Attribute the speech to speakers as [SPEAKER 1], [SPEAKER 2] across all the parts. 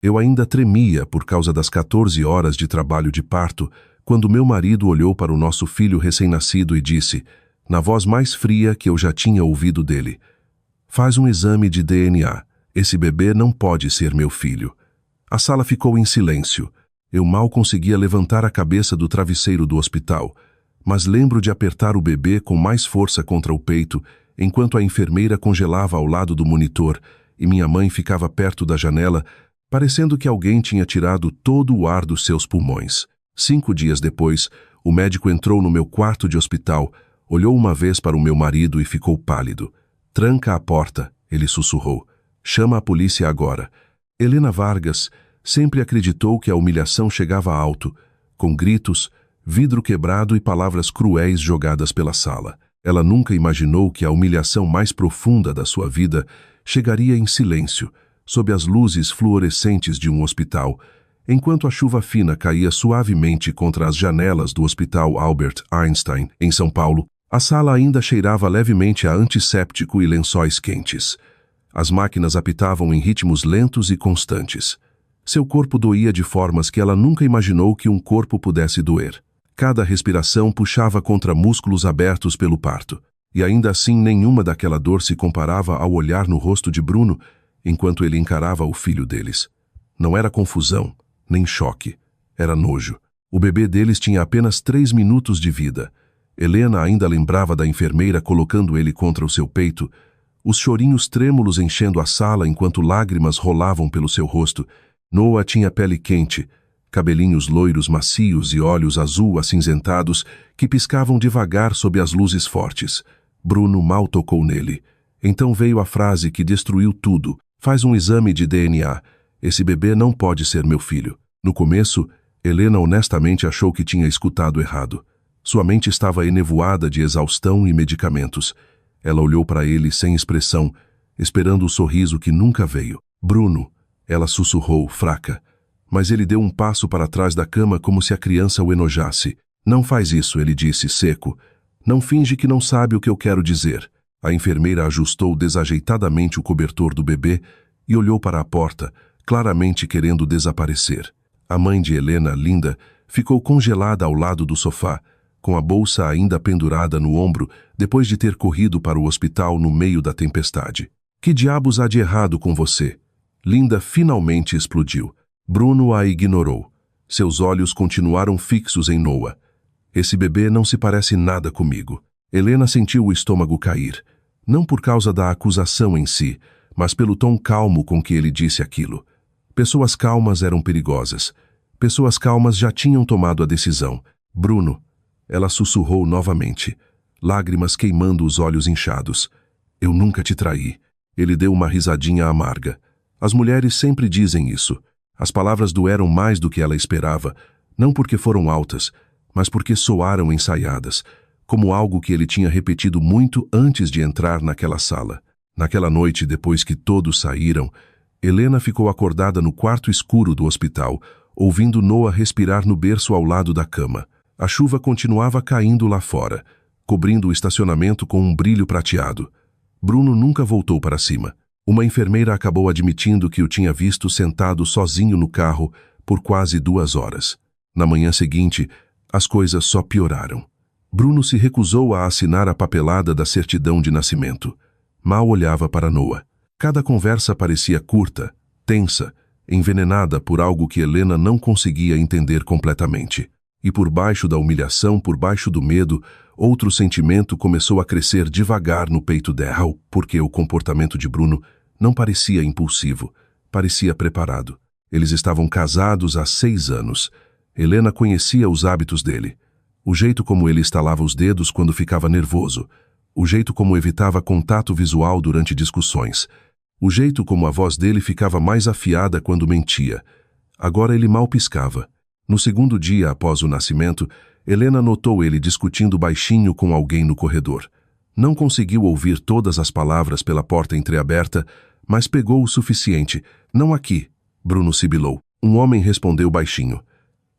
[SPEAKER 1] Eu ainda tremia por causa das 14 horas de trabalho de parto, quando meu marido olhou para o nosso filho recém-nascido e disse, na voz mais fria que eu já tinha ouvido dele: "Faz um exame de DNA. Esse bebê não pode ser meu filho." A sala ficou em silêncio. Eu mal conseguia levantar a cabeça do travesseiro do hospital, mas lembro de apertar o bebê com mais força contra o peito, enquanto a enfermeira congelava ao lado do monitor e minha mãe ficava perto da janela, parecendo que alguém tinha tirado todo o ar dos seus pulmões. 5 dias depois, o médico entrou no meu quarto de hospital, olhou uma vez para o meu marido e ficou pálido. "Tranca a porta", ele sussurrou. "Chama a polícia agora." Helena Vargas sempre acreditou que a humilhação chegava alto, com gritos, vidro quebrado e palavras cruéis jogadas pela sala. Ela nunca imaginou que a humilhação mais profunda da sua vida chegaria em silêncio, sob as luzes fluorescentes de um hospital, enquanto a chuva fina caía suavemente contra as janelas do Hospital Albert Einstein, em São Paulo. A sala ainda cheirava levemente a antisséptico e lençóis quentes. As máquinas apitavam em ritmos lentos e constantes. Seu corpo doía de formas que ela nunca imaginou que um corpo pudesse doer. Cada respiração puxava contra músculos abertos pelo parto. E ainda assim nenhuma daquela dor se comparava ao olhar no rosto de Bruno, enquanto ele encarava o filho deles. Não era confusão, nem choque. Era nojo. O bebê deles tinha apenas 3 minutos de vida. Helena ainda lembrava da enfermeira colocando ele contra o seu peito, os chorinhos trêmulos enchendo a sala enquanto lágrimas rolavam pelo seu rosto. Noah tinha pele quente, cabelinhos loiros macios e olhos azul acinzentados que piscavam devagar sob as luzes fortes. Bruno mal tocou nele. Então veio a frase que destruiu tudo: "Faz um exame de DNA. Esse bebê não pode ser meu filho." No começo, Helena honestamente achou que tinha escutado errado. Sua mente estava enevoada de exaustão e medicamentos. Ela olhou para ele sem expressão, esperando o sorriso que nunca veio. "Bruno", ela sussurrou, fraca. Mas ele deu um passo para trás da cama como se a criança o enojasse. "Não faz isso", ele disse, seco. "Não finge que não sabe o que eu quero dizer." A enfermeira ajustou desajeitadamente o cobertor do bebê e olhou para a porta, claramente querendo desaparecer. A mãe de Helena, Linda, ficou congelada ao lado do sofá, com a bolsa ainda pendurada no ombro, depois de ter corrido para o hospital no meio da tempestade. "Que diabos há de errado com você?" Linda finalmente explodiu. Bruno a ignorou. Seus olhos continuaram fixos em Noah. "Esse bebê não se parece nada comigo." Helena sentiu o estômago cair, não por causa da acusação em si, mas pelo tom calmo com que ele disse aquilo. Pessoas calmas eram perigosas. Pessoas calmas já tinham tomado a decisão. "Bruno", ela sussurrou novamente, lágrimas queimando os olhos inchados. "Eu nunca te traí." Ele deu uma risadinha amarga. As mulheres sempre dizem isso. As palavras doeram mais do que ela esperava, não porque foram altas, mas porque soaram ensaiadas, como algo que ele tinha repetido muito antes de entrar naquela sala. Naquela noite, depois que todos saíram, Helena ficou acordada no quarto escuro do hospital, ouvindo Noah respirar no berço ao lado da cama. A chuva continuava caindo lá fora, cobrindo o estacionamento com um brilho prateado. Bruno nunca voltou para cima. Uma enfermeira acabou admitindo que o tinha visto sentado sozinho no carro por quase 2 horas. Na manhã seguinte, as coisas só pioraram. Bruno se recusou a assinar a papelada da certidão de nascimento. Mal olhava para Noah. Cada conversa parecia curta, tensa, envenenada por algo que Helena não conseguia entender completamente. E por baixo da humilhação, por baixo do medo, outro sentimento começou a crescer devagar no peito dela, porque o comportamento de Bruno não parecia impulsivo, parecia preparado. Eles estavam casados há 6 anos. Helena conhecia os hábitos dele. O jeito como ele estalava os dedos quando ficava nervoso. O jeito como evitava contato visual durante discussões. O jeito como a voz dele ficava mais afiada quando mentia. Agora ele mal piscava. No segundo dia após o nascimento, Helena notou ele discutindo baixinho com alguém no corredor. Não conseguiu ouvir todas as palavras pela porta entreaberta, mas pegou o suficiente. "Não aqui", Bruno sibilou. Um homem respondeu baixinho.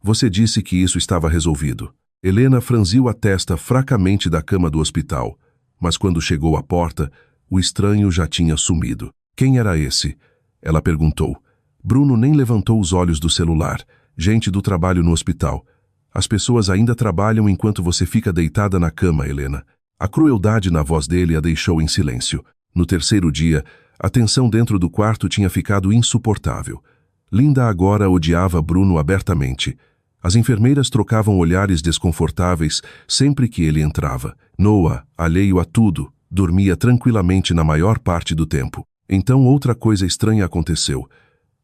[SPEAKER 1] "Você disse que isso estava resolvido." Helena franziu a testa fracamente da cama do hospital, mas quando chegou à porta, o estranho já tinha sumido. "Quem era esse?" ela perguntou. Bruno nem levantou os olhos do celular. Gente do trabalho no hospital. As pessoas ainda trabalham enquanto você fica deitada na cama, Helena. A crueldade na voz dele a deixou em silêncio. No terceiro dia, a tensão dentro do quarto tinha ficado insuportável. Linda agora odiava Bruno abertamente. As enfermeiras trocavam olhares desconfortáveis sempre que ele entrava. Noah, alheio a tudo, dormia tranquilamente na maior parte do tempo. Então outra coisa estranha aconteceu.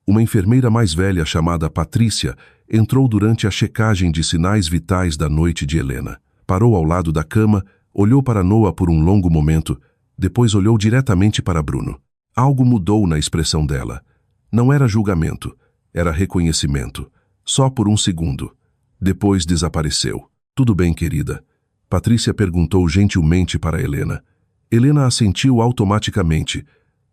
[SPEAKER 1] Uma enfermeira mais velha chamada Patrícia entrou durante a checagem de sinais vitais da noite de Helena. Parou ao lado da cama, olhou para Noah por um longo momento, depois olhou diretamente para Bruno. Algo mudou na expressão dela. Não era julgamento, era reconhecimento. Só por um segundo. Depois desapareceu. Tudo bem, querida? Patrícia perguntou gentilmente para Helena. Helena assentiu automaticamente,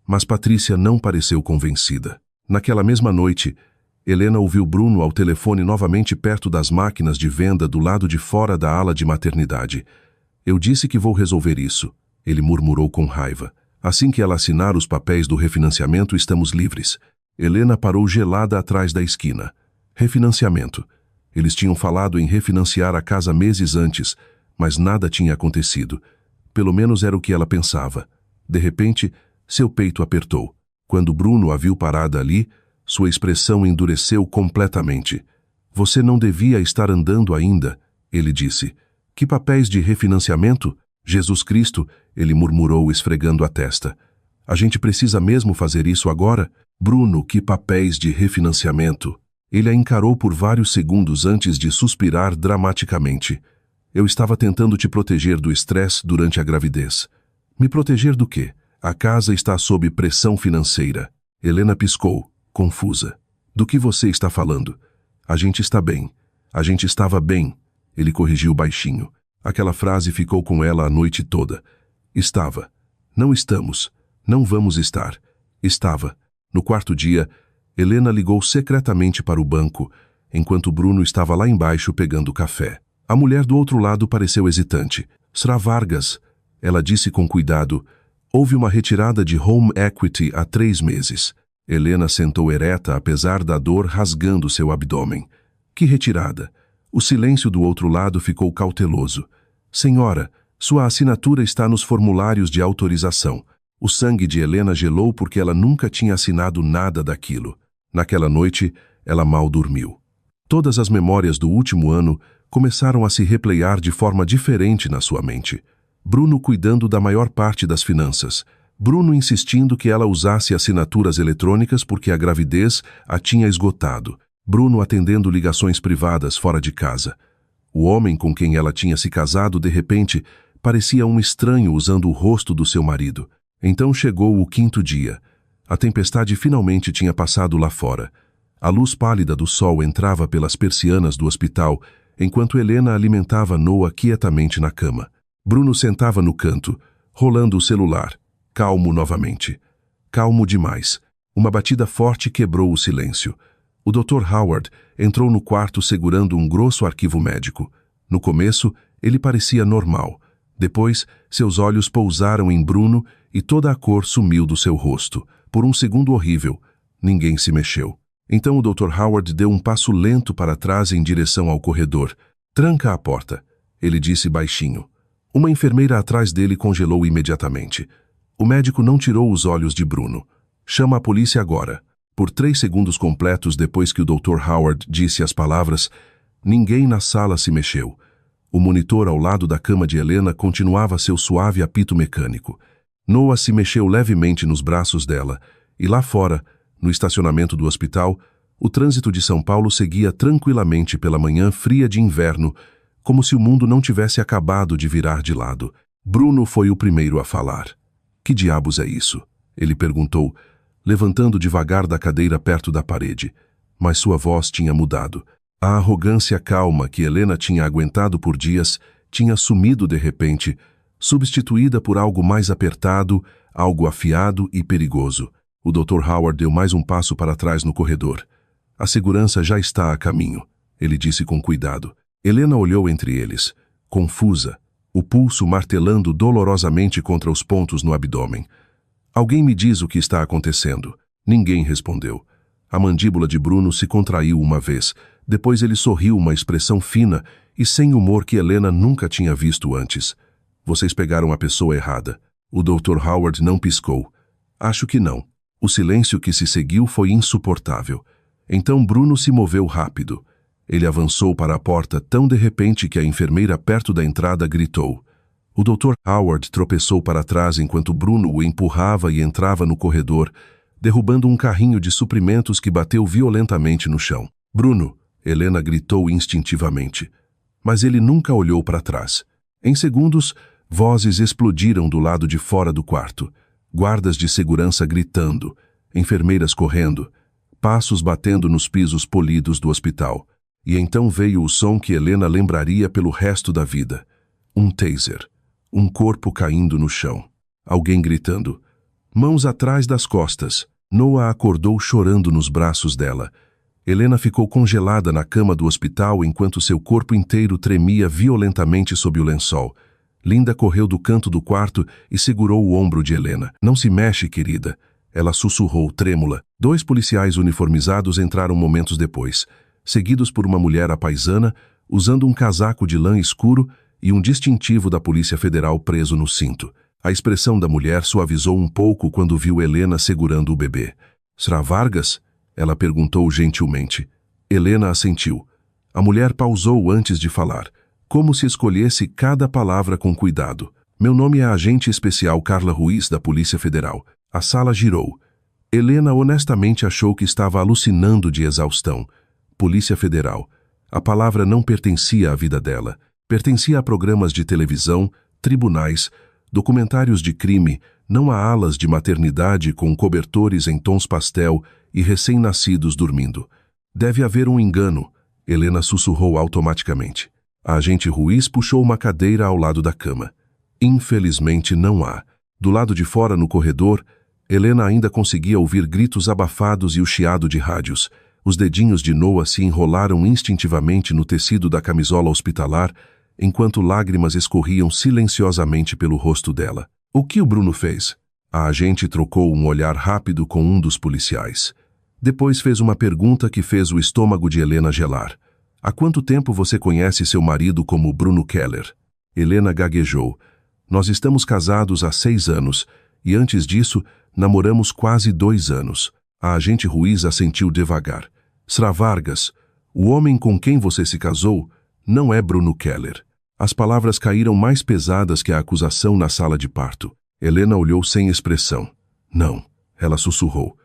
[SPEAKER 1] mas Patrícia não pareceu convencida. Naquela mesma noite, Helena ouviu Bruno ao telefone novamente perto das máquinas de venda do lado de fora da ala de maternidade. Eu disse que vou resolver isso, ele murmurou com raiva. Assim que ela assinar os papéis do refinanciamento, estamos livres. Helena parou gelada atrás da esquina. Refinanciamento. Eles tinham falado em refinanciar a casa meses antes, mas nada tinha acontecido. Pelo menos era o que ela pensava. De repente, seu peito apertou. Quando Bruno a viu parada ali, sua expressão endureceu completamente. Você não devia estar andando ainda, ele disse. Que papéis de refinanciamento? Jesus Cristo, ele murmurou esfregando a testa. A gente precisa mesmo fazer isso agora? Bruno, que papéis de refinanciamento? Ele a encarou por vários segundos antes de suspirar dramaticamente. Eu estava tentando te proteger do estresse durante a gravidez. Me proteger do quê? A casa está sob pressão financeira. Helena piscou, confusa. Do que você está falando? A gente está bem. A gente estava bem. Ele corrigiu baixinho. Aquela frase ficou com ela a noite toda. Estava. Não estamos. Não vamos estar. Estava. No quarto dia, Helena ligou secretamente para o banco, enquanto Bruno estava lá embaixo pegando café. A mulher do outro lado pareceu hesitante. Sra. Vargas, ela disse com cuidado, houve uma retirada de home equity há 3 meses. Helena sentou ereta apesar da dor rasgando seu abdômen. Que retirada? O silêncio do outro lado ficou cauteloso. Senhora, sua assinatura está nos formulários de autorização. O sangue de Helena gelou porque ela nunca tinha assinado nada daquilo. Naquela noite, ela mal dormiu. Todas as memórias do último ano começaram a se replayar de forma diferente na sua mente. Bruno cuidando da maior parte das finanças. Bruno insistindo que ela usasse assinaturas eletrônicas porque a gravidez a tinha esgotado. Bruno atendendo ligações privadas fora de casa. O homem com quem ela tinha se casado, de repente, parecia um estranho usando o rosto do seu marido. Então chegou o 5º dia. A tempestade finalmente tinha passado lá fora. A luz pálida do sol entrava pelas persianas do hospital, enquanto Helena alimentava Noah quietamente na cama. Bruno sentava no canto, rolando o celular, calmo novamente. Calmo demais. Uma batida forte quebrou o silêncio. O Dr. Howard entrou no quarto segurando um grosso arquivo médico. No começo, ele parecia normal. Depois, seus olhos pousaram em Bruno e toda a cor sumiu do seu rosto. Por um segundo horrível, ninguém se mexeu. Então o Dr. Howard deu um passo lento para trás em direção ao corredor. Tranca a porta, ele disse baixinho. Uma enfermeira atrás dele congelou imediatamente. O médico não tirou os olhos de Bruno. Chama a polícia agora. Por 3 segundos completos depois que o Dr. Howard disse as palavras, ninguém na sala se mexeu. O monitor ao lado da cama de Helena continuava seu suave apito mecânico. Noah se mexeu levemente nos braços dela, e lá fora, no estacionamento do hospital, o trânsito de São Paulo seguia tranquilamente pela manhã fria de inverno, como se o mundo não tivesse acabado de virar de lado. Bruno foi o primeiro a falar. Que diabos é isso? Ele perguntou, levantando devagar da cadeira perto da parede. Mas sua voz tinha mudado. A arrogância calma que Helena tinha aguentado por dias tinha sumido de repente, substituída por algo mais apertado, algo afiado e perigoso. O Dr. Howard deu mais um passo para trás no corredor. A segurança já está a caminho, ele disse com cuidado. Helena olhou entre eles, confusa, o pulso martelando dolorosamente contra os pontos no abdômen. Alguém me diz o que está acontecendo. Ninguém respondeu. A mandíbula de Bruno se contraiu uma vez. Depois ele sorriu, uma expressão fina e sem humor que Helena nunca tinha visto antes. Vocês pegaram a pessoa errada. O Dr. Howard não piscou. Acho que não. O silêncio que se seguiu foi insuportável. Então Bruno se moveu rápido. Ele avançou para a porta tão de repente que a enfermeira perto da entrada gritou. O Dr. Howard tropeçou para trás enquanto Bruno o empurrava e entrava no corredor, derrubando um carrinho de suprimentos que bateu violentamente no chão. Bruno! Helena gritou instintivamente. Mas ele nunca olhou para trás. Em segundos, vozes explodiram do lado de fora do quarto. Guardas de segurança gritando, enfermeiras correndo, passos batendo nos pisos polidos do hospital. E então veio o som que Helena lembraria pelo resto da vida. Um taser. Um corpo caindo no chão. Alguém gritando. Mãos atrás das costas. Noah acordou chorando nos braços dela. Helena ficou congelada na cama do hospital enquanto seu corpo inteiro tremia violentamente sob o lençol. Linda correu do canto do quarto e segurou o ombro de Helena. Não se mexe, querida. Ela sussurrou, trêmula. 2 policiais uniformizados entraram momentos depois, seguidos por uma mulher apaisana, usando um casaco de lã escuro e um distintivo da Polícia Federal preso no cinto. A expressão da mulher suavizou um pouco quando viu Helena segurando o bebê. Será Vargas? Ela perguntou gentilmente. Helena assentiu. A mulher pausou antes de falar, como se escolhesse cada palavra com cuidado. Meu nome é a agente especial Carla Ruiz, da Polícia Federal. A sala girou. Helena honestamente achou que estava alucinando de exaustão. Polícia Federal. A palavra não pertencia à vida dela. Pertencia a programas de televisão, tribunais, documentários de crime, não a alas de maternidade com cobertores em tons pastel e recém-nascidos dormindo. Deve haver um engano, Helena sussurrou automaticamente. A agente Ruiz puxou uma cadeira ao lado da cama. Infelizmente não há. Do lado de fora no corredor, Helena ainda conseguia ouvir gritos abafados e o chiado de rádios. Os dedinhos de Noah se enrolaram instintivamente no tecido da camisola hospitalar, enquanto lágrimas escorriam silenciosamente pelo rosto dela. O que o Bruno fez? A agente trocou um olhar rápido com um dos policiais. Depois fez uma pergunta que fez o estômago de Helena gelar. Há quanto tempo você conhece seu marido como Bruno Keller? Helena gaguejou. Nós estamos casados há 6 anos, e antes disso, namoramos quase 2 anos. A agente Ruiz assentiu devagar. Será Vargas, o homem com quem você se casou, não é Bruno Keller. As palavras caíram mais pesadas que a acusação na sala de parto. Helena olhou sem expressão. Não, ela sussurrou.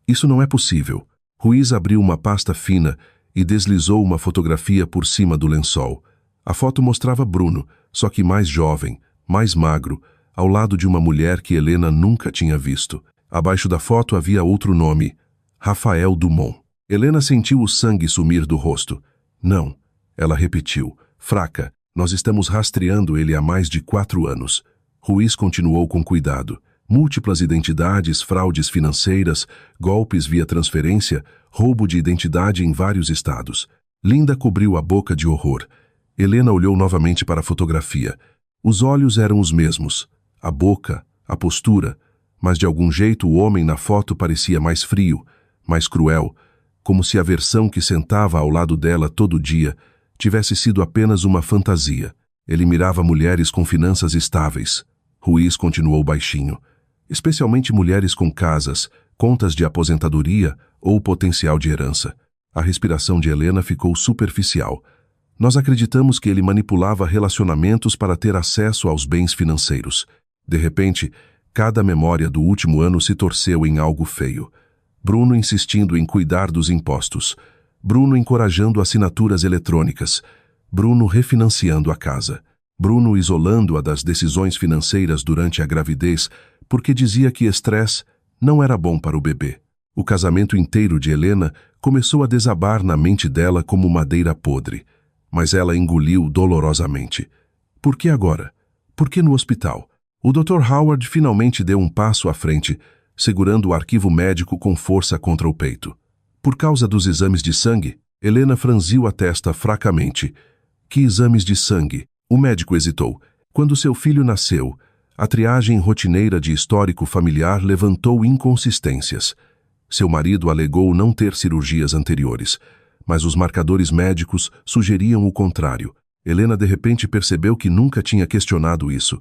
[SPEAKER 1] Isso não é possível. Ruiz abriu uma pasta fina e deslizou uma fotografia por cima do lençol. A foto mostrava Bruno, só que mais jovem, mais magro, ao lado de uma mulher que Helena nunca tinha visto. Abaixo da foto havia outro nome, Rafael Dumont. Helena sentiu o sangue sumir do rosto. Não, ela repetiu, fraca, nós estamos rastreando ele há mais de 4 anos. Ruiz continuou com cuidado. Múltiplas identidades, fraudes financeiras, golpes via transferência, roubo de identidade em vários estados. Linda cobriu a boca de horror. Helena olhou novamente para a fotografia. Os olhos eram os mesmos, a boca, a postura, mas de algum jeito o homem na foto parecia mais frio, mais cruel, como se a versão que sentava ao lado dela todo dia tivesse sido apenas uma fantasia. Ele mirava mulheres com finanças estáveis. Ruiz continuou baixinho. Especialmente mulheres com casas, contas de aposentadoria ou potencial de herança. A respiração de Helena ficou superficial. Nós acreditamos que ele manipulava relacionamentos para ter acesso aos bens financeiros. De repente, cada memória do último ano se torceu em algo feio. Bruno insistindo em cuidar dos impostos. Bruno encorajando assinaturas eletrônicas. Bruno refinanciando a casa. Bruno isolando-a das decisões financeiras durante a gravidez, porque dizia que estresse não era bom para o bebê. O casamento inteiro de Helena começou a desabar na mente dela como madeira podre, mas ela engoliu dolorosamente. Por que agora? Por que no hospital? O Dr. Howard finalmente deu um passo à frente, segurando o arquivo médico com força contra o peito. Por causa dos exames de sangue, Helena franziu a testa fracamente. Que exames de sangue? O médico hesitou. Quando seu filho nasceu, a triagem rotineira de histórico familiar levantou inconsistências. Seu marido alegou não ter cirurgias anteriores, mas os marcadores médicos sugeriam o contrário. Helena de repente percebeu que nunca tinha questionado isso.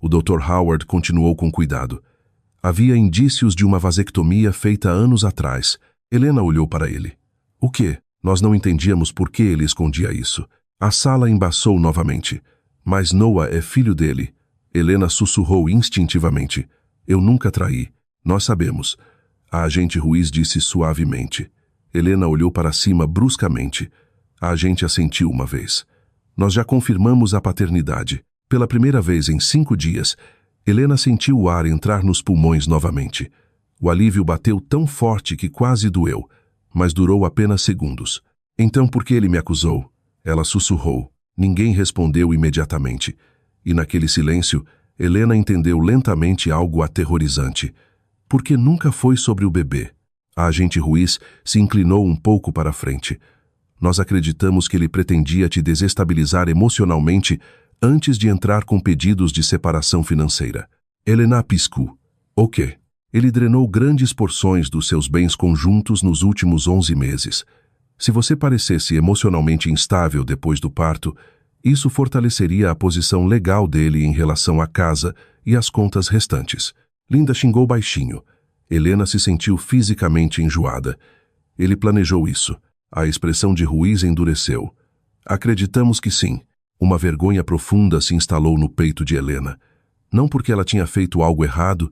[SPEAKER 1] O Dr. Howard continuou com cuidado. Havia indícios de uma vasectomia feita anos atrás. Helena olhou para ele. O quê? Nós não entendíamos por que ele escondia isso. A sala embaçou novamente. Mas Noah é filho dele. Helena sussurrou instintivamente. Eu nunca traí. Nós sabemos. A agente Ruiz disse suavemente. Helena olhou para cima bruscamente. A agente assentiu uma vez. Nós já confirmamos a paternidade. Pela primeira vez em 5 dias, Helena sentiu o ar entrar nos pulmões novamente. O alívio bateu tão forte que quase doeu, mas durou apenas segundos. Então por que ele me acusou? Ela sussurrou. Ninguém respondeu imediatamente. E naquele silêncio, Helena entendeu lentamente algo aterrorizante. Porque nunca foi sobre o bebê. A agente Ruiz se inclinou um pouco para a frente. Nós acreditamos que ele pretendia te desestabilizar emocionalmente antes de entrar com pedidos de separação financeira. Helena piscou. O quê? Ele drenou grandes porções dos seus bens conjuntos nos últimos 11 meses. Se você parecesse emocionalmente instável depois do parto, isso fortaleceria a posição legal dele em relação à casa e às contas restantes. Linda xingou baixinho. Helena se sentiu fisicamente enjoada. Ele planejou isso. A expressão de Ruiz endureceu. Acreditamos que sim. Uma vergonha profunda se instalou no peito de Helena. Não porque ela tinha feito algo errado,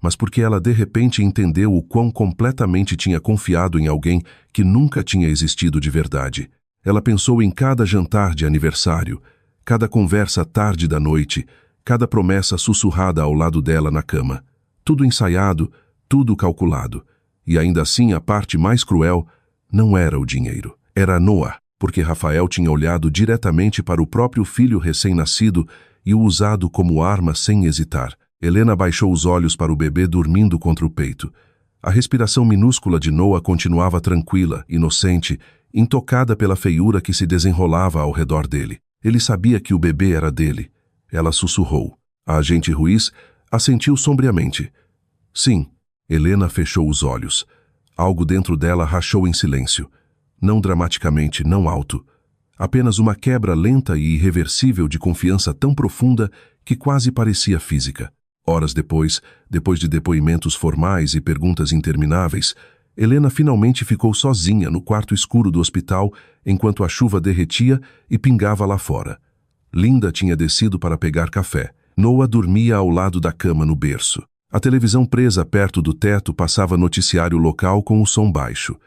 [SPEAKER 1] mas porque ela de repente entendeu o quão completamente tinha confiado em alguém que nunca tinha existido de verdade. Ela pensou em cada jantar de aniversário, cada conversa tarde da noite, cada promessa sussurrada ao lado dela na cama. Tudo ensaiado, tudo calculado. E ainda assim a parte mais cruel não era o dinheiro. Era Noah, porque Rafael tinha olhado diretamente para o próprio filho recém-nascido e o usado como arma sem hesitar. Helena baixou os olhos para o bebê dormindo contra o peito. A respiração minúscula de Noah continuava tranquila, inocente, intocada pela feiura que se desenrolava ao redor dele. Ele sabia que o bebê era dele. Ela sussurrou. A agente Ruiz assentiu sombriamente. Sim. Helena fechou os olhos. Algo dentro dela rachou em silêncio. Não dramaticamente, não alto. Apenas uma quebra lenta e irreversível de confiança tão profunda que quase parecia física. Horas depois de depoimentos formais e perguntas intermináveis, Helena finalmente ficou sozinha no quarto escuro do hospital enquanto a chuva derretia e pingava lá fora. Linda tinha descido para pegar café. Noah dormia ao lado da cama no berço. A televisão presa perto do teto passava noticiário local com o som baixo.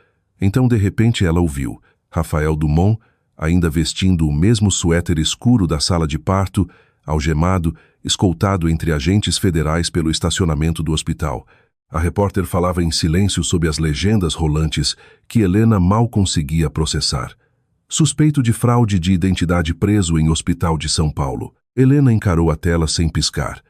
[SPEAKER 1] Então, de repente, ela ouviu Rafael Dumont, ainda vestindo o mesmo suéter escuro da sala de parto, algemado, escoltado entre agentes federais pelo estacionamento do hospital. A repórter falava em silêncio sob as legendas rolantes que Helena mal conseguia processar. Suspeito de fraude de identidade preso em hospital de São Paulo. Helena encarou a tela sem piscar.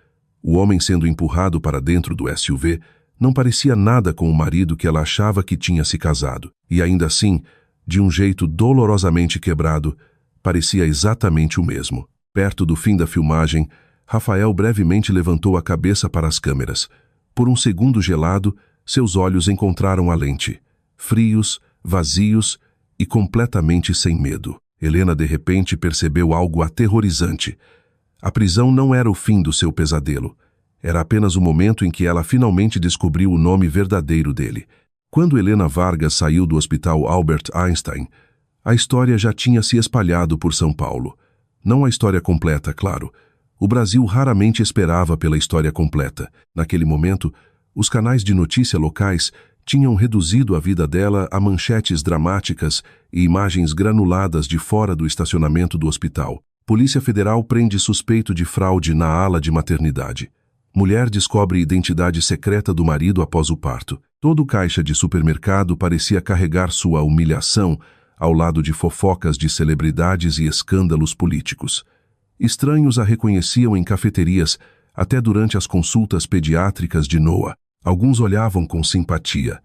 [SPEAKER 1] O homem sendo empurrado para dentro do SUV não parecia nada com o marido que ela achava que tinha se casado. E ainda assim, de um jeito dolorosamente quebrado, parecia exatamente o mesmo. Perto do fim da filmagem, Rafael brevemente levantou a cabeça para as câmeras. Por um segundo gelado, seus olhos encontraram a lente. Frios, vazios e completamente sem medo. Helena de repente percebeu algo aterrorizante. A prisão não era o fim do seu pesadelo. Era apenas o momento em que ela finalmente descobriu o nome verdadeiro dele. Quando Helena Vargas saiu do hospital Albert Einstein, a história já tinha se espalhado por São Paulo. Não a história completa, claro. O Brasil raramente esperava pela história completa. Naquele momento, os canais de notícia locais tinham reduzido a vida dela a manchetes dramáticas e imagens granuladas de fora do estacionamento do hospital. Polícia Federal prende suspeito de fraude na ala de maternidade. Mulher descobre identidade secreta do marido após o parto. Todo caixa de supermercado parecia carregar sua humilhação ao lado de fofocas de celebridades e escândalos políticos. Estranhos a reconheciam em cafeterias, até durante as consultas pediátricas de Noah. Alguns olhavam com simpatia,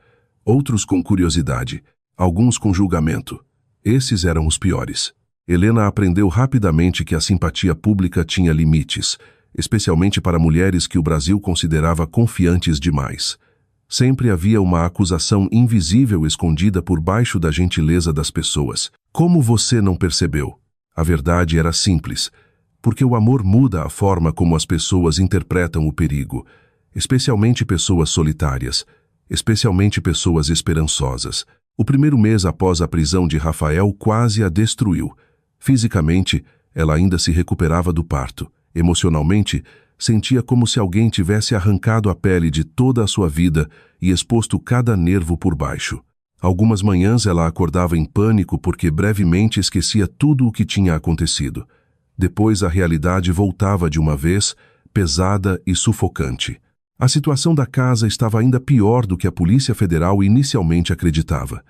[SPEAKER 1] outros com curiosidade, alguns com julgamento. Esses eram os piores. Helena aprendeu rapidamente que a simpatia pública tinha limites, especialmente para mulheres que o Brasil considerava confiantes demais. Sempre havia uma acusação invisível escondida por baixo da gentileza das pessoas. Como você não percebeu? A verdade era simples, porque o amor muda a forma como as pessoas interpretam o perigo, especialmente pessoas solitárias, especialmente pessoas esperançosas. O primeiro mês após a prisão de Rafael quase a destruiu. Fisicamente, ela ainda se recuperava do parto. Emocionalmente, sentia como se alguém tivesse arrancado a pele de toda a sua vida e exposto cada nervo por baixo. Algumas manhãs ela acordava em pânico porque brevemente esquecia tudo o que tinha acontecido. Depois a realidade voltava de uma vez, pesada e sufocante. A situação da casa estava ainda pior do que a Polícia Federal inicialmente acreditava.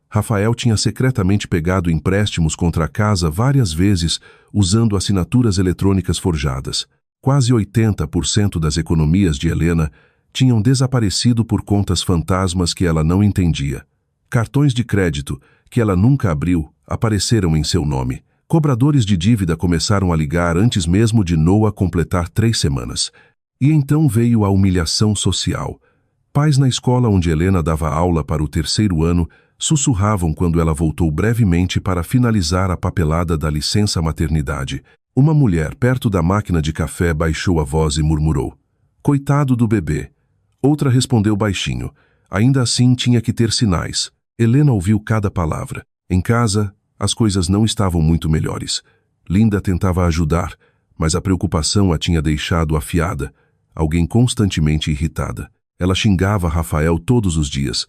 [SPEAKER 1] Rafael tinha secretamente pegado empréstimos contra a casa várias vezes usando assinaturas eletrônicas forjadas. Quase 80% das economias de Helena tinham desaparecido por contas fantasmas que ela não entendia. Cartões de crédito, que ela nunca abriu, apareceram em seu nome. Cobradores de dívida começaram a ligar antes mesmo de Noah completar 3 semanas. E então veio a humilhação social. Pais na escola onde Helena dava aula para o 3º ano sussurravam quando ela voltou brevemente para finalizar a papelada da licença maternidade. Uma mulher perto da máquina de café baixou a voz e murmurou: "Coitado do bebê." Outra respondeu baixinho: "Ainda assim tinha que ter sinais." Helena ouviu cada palavra. Em casa, as coisas não estavam muito melhores. Linda tentava ajudar, mas a preocupação a tinha deixado afiada, alguém constantemente irritada. Ela xingava Rafael todos os dias,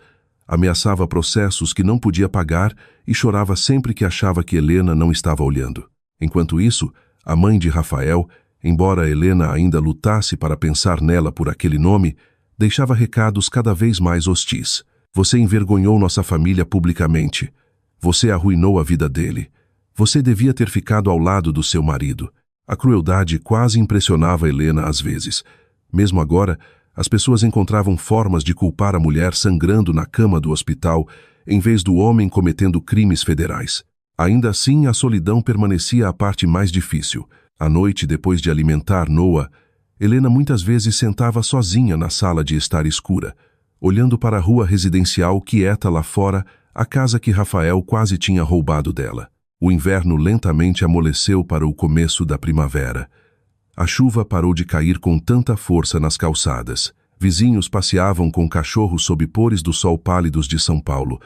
[SPEAKER 1] ameaçava processos que não podia pagar e chorava sempre que achava que Helena não estava olhando. Enquanto isso, a mãe de Rafael, embora Helena ainda lutasse para pensar nela por aquele nome, deixava recados cada vez mais hostis. "Você envergonhou nossa família publicamente. Você arruinou a vida dele. Você devia ter ficado ao lado do seu marido." A crueldade quase impressionava Helena às vezes. Mesmo agora, as pessoas encontravam formas de culpar a mulher sangrando na cama do hospital, em vez do homem cometendo crimes federais. Ainda assim, a solidão permanecia a parte mais difícil. À noite, depois de alimentar Noah, Helena muitas vezes sentava sozinha na sala de estar escura, olhando para a rua residencial quieta lá fora, a casa que Rafael quase tinha roubado dela. O inverno lentamente amoleceu para o começo da primavera. A chuva parou de cair com tanta força nas calçadas. Vizinhos passeavam com cachorros sob pores do sol pálidos de São Paulo,